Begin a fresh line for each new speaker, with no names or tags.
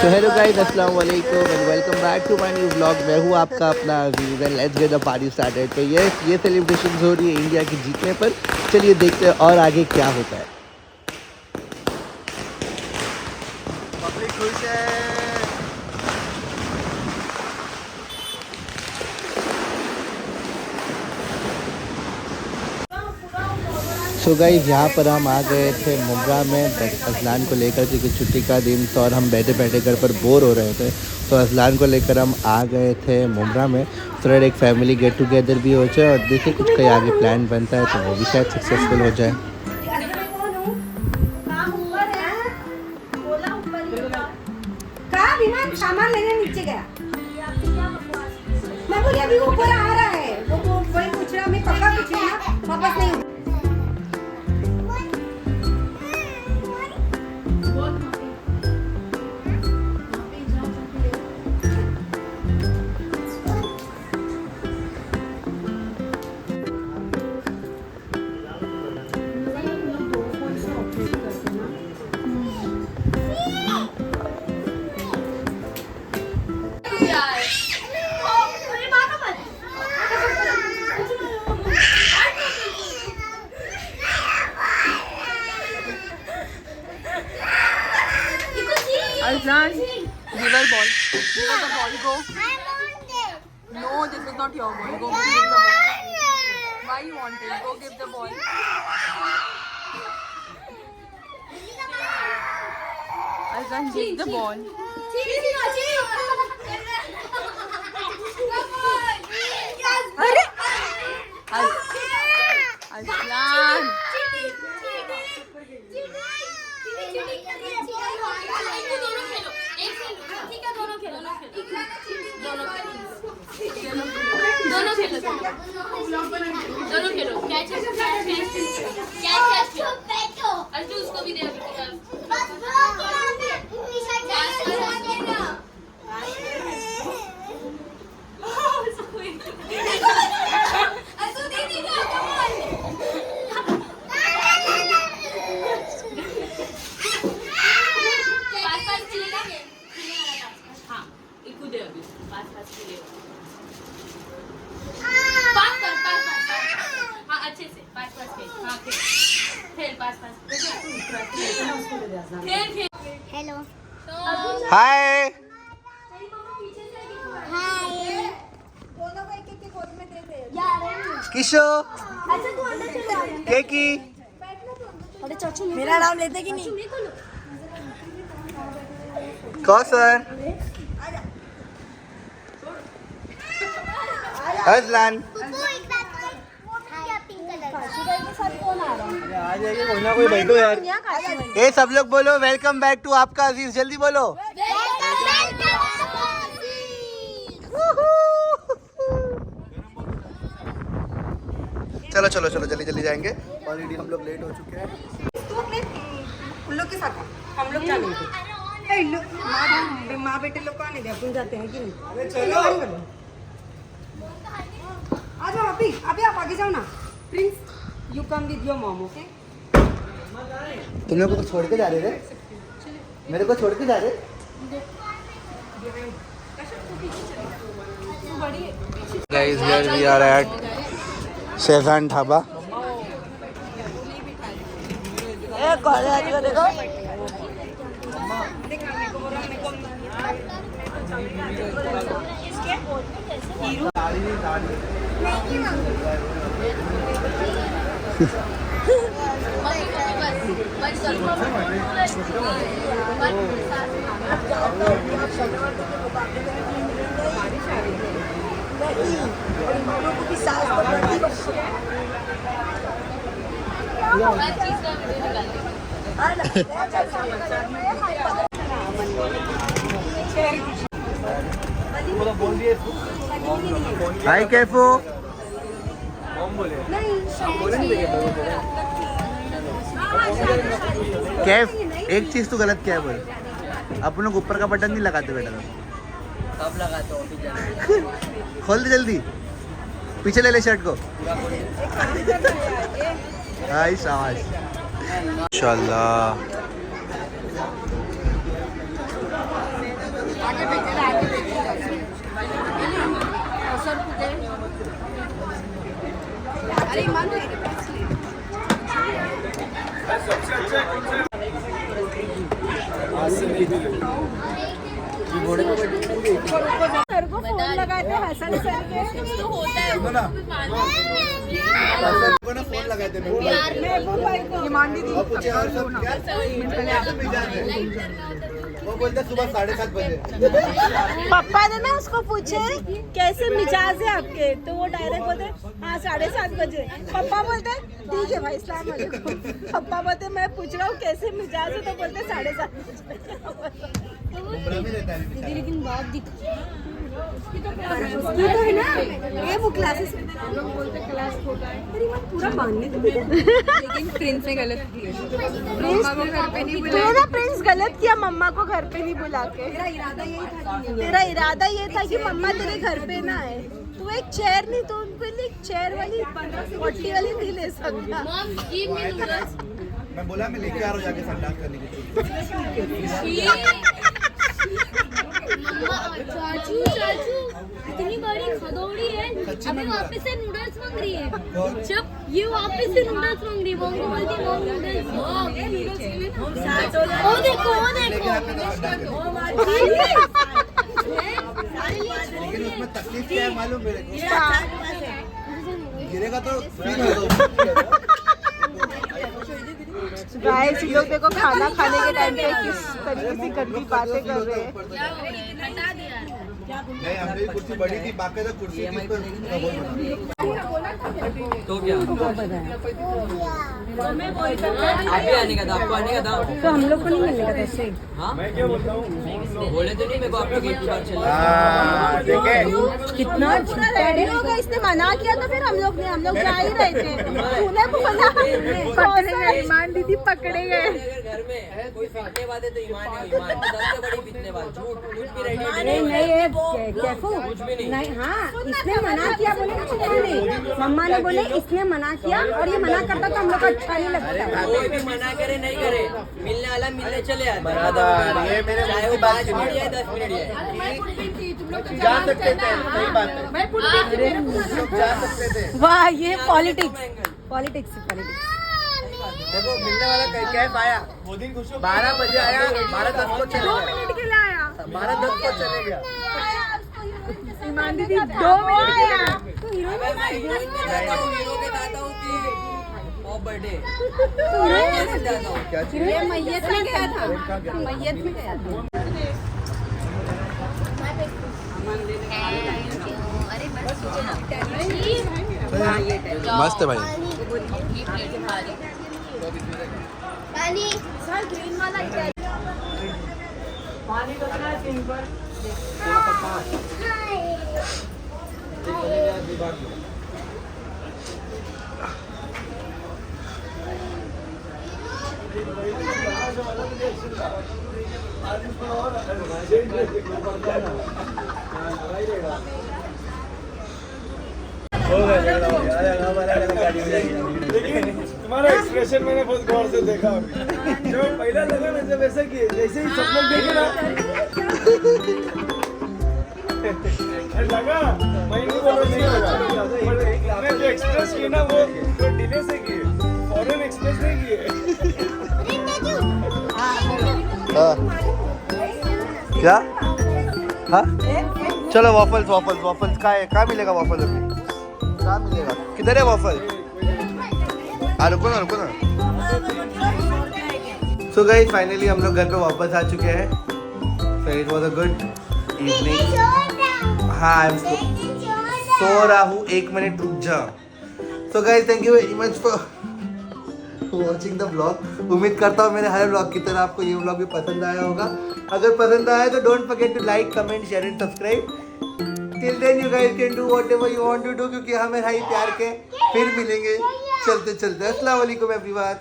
तो hello guys, अस्सलाम वालेकुम and welcome back to my new vlog. मैं हूँ आपका अपना Aziz and let's get the party started. तो ये सेलिब्रेशन हो रही है इंडिया के जीतने पर। चलिए देखते हैं और आगे क्या होता है। पब्लिक खुश है। सो गाइस, यहाँ पर हम आ गए थे मुमरा में अजलान को लेकर, क्योंकि छुट्टी का दिन था और हम बैठे बैठे घर पर बोर हो रहे थे। तो अजलान को लेकर हम आ गए थे मुमरा में। थोड़ा एक फैमिली गेट टुगेदर भी हो जाए और देखिए कुछ कहीं आगे प्लान बनता है तो वो भी शायद सक्सेसफुल हो जाए।
सामान लेने नीचे गया। मैं बोली अभी ऊपर आ रहा है, वो वही पूछ रहा, मैं पक्का पूछ रही ना, वापस नहीं।
Azlan, give her ball. Give her the ball. Go. No, this is not your ball. Go give the ball. Why you want it? Go give the ball. Azlan, give the ball. Azlan.
दोनों खेलो catch Arjun उसको भी दे hello
hi किशो केकी,
मेरा नाम लेते कि नहीं?
Kausar, Azlan. आ जाइए, कोई ना कोई बैठो यार। ये सब लोग बोलो वेलकम बैक टू आपका अजीज। जल्दी बोलो। चलो चलो चलो जल्दी जल्दी जाएंगे, ऑलरेडी हम लोग लेट हो चुके हैं।
तू अपने उन लोग के साथ आ, हम लोग जाने माँ बेटे लोग को आने दे, अपन जाते हैं कि नहीं? चलो आ जाओ। अभी अभी आप आगे जाओ ना। Prince, you come with your mom, okay?
तुम लोग को छोड़ के जा रहे थे? मेरे को छोड़ के जा रहे? Guys, here we are at Shezan dhaba. देखो हाय कैफो। कैफ, एक चीज तो गलत क्या है बोल, अपन लोग ऊपर का बटन नहीं लगाते बेटा।
कब लगाते हो?
खोल दे जल्दी, पीछे ले ले शर्ट को। हाय शाबाश, माशाल्लाह।
आगे भेजे आगे भेजे सर तुझे अरे मान
सर को फोन लगाए थे हसन सर के
तो होता है
फोन लगाए थे
महबूब भाई को
ईमान दीदी
वो बोलते सुबह 7:30 बजे।
पापा ने ना उसको पूछे कैसे मिजाज है आपके, तो वो डायरेक्ट बोलते हाँ 7:30 बजे। पापा बोलते ठीक है भाई अस्सलाम वालेकुम। पापा बोलते मैं पूछ रहा हूँ कैसे मिजाज है, तो बोलते 7:30
मुंब्रा में रहता है बेचारा।
लेकिन बात दिख उसकी तो है ना ये वो क्लासेस में लोग बोलते क्लास होता है तेरी बात पूरा मानने तो
लेकिन प्रिंस ने गलत किया मम्मा को घर पे नहीं बुलाया
तेरा प्रिंस गलत किया मम्मा को घर पे नहीं बुला के। तेरा इरादा ये था कि मम्मा तेरे घर पे ना आए। तू एक चेयर नहीं तो उनके लिए एक चेयर वाली 40 वाली नहीं ले सकता।
मॉम गिव मी नूडल्स
मैं बोला मैं लेके आ रहा हूँ जाके संडास करने के लिए।
मम्मा चाचू चाचू इतनी बड़ी खदौड़ी है अभी वापस से नूडल्स मांग रही है जब ये वापस से नूडल्स मांग रही है मॉम को बोलती है मॉम नूडल्स ओ देखो
लेकिन आपने तो संडास कर लेकिन उसमें तकलीफ क्या है मालूम मेरे को? गिरेगा तो फील होगा।
गाइस ये लोग देखो खाना खाने के टाइम पे किस तरीके से गंदी बातें कर रहे हैं।
हटा दिया
नहीं हमने भी कुर्सी बड़ी थी बाकी तो कुर्सी थी पर
तो क्या आप भी आने का था, आपको आने का था।
तो हम लोग को नहीं मिलने का ऐसे।
हाँ बोले तो नहीं मेरे को आपके गेट के बाहर चले।
देखे
कितना डैडी होगा, इसने मना किया तो फिर हम लोग जा ही रहे थे। तूने बोला ईमान दीदी पकड़े गए।
अगर घर में कोई फितने वाले तो ईमान है ईमान, 10 से बड़ी फितने वाले झूठ कुछ भी रेडी
नहीं हाँ इसने मना किया बोले ना मम्मा ने बोले इसने मना किया और ये मना करता तो हम लोग को अच्छा नहीं लगता।
कोई भी मना करे नहीं करे मिलने वाला मिलने चले आते।
ये मेरे
चाहे वो 5 मिनट या 10 मिनट या
जा सकते थे सही बात है जा सकते थे।
वाह ये पॉलिटिक्स
देखो मिलने वाला क्या पाया 12 बजे आया 12:10 को चले
2 मिनट के लिए आया
12:10 को चले गया।
ईमान दीदी 2 मिनट के लिए आया।
हीरो के दादा होती और बर्थडे
क्या चीज
ये मैयत में गया था मैयत में गया था।
मस्त है भाई।
पानी
तुम्हारा एक्सप्रेशन मैंने बहुत गौर से देखा अभी। जो पहला लगा ना जब ऐसा किए जैसे ही सब लोग देखे ना लगा मैं नहीं बोला नहीं लगा पर जो एक्सप्रेस किए ना वो डिले से किए फॉरेन एक्सप्रेस नहीं किए।
क्या हाँ चलो वॉफल्स कहाँ मिलेगा वॉफल अभी कहाँ मिलेगा किधर है वॉफल? रुको ना सो गाइस फाइनली हम लोग घर पे वापस आ चुके हैं। So it was a good evening. हाँ आई एम सो रहा हूँ 1 मिनट रुक जा। So guys thank you very much for watching the vlog. उम्मीद करता हूँ मेरे हर व्लॉग की तरह आपको ये व्लॉग भी पसंद आया होगा। अगर पसंद आया तो don't forget to like comment share and subscribe. Till then you guys can do whatever you want to do क्योंकि हमें हाई प्यार के फिर मिलेंगे चलते अस्सलाम वालेकुम एवरीवन।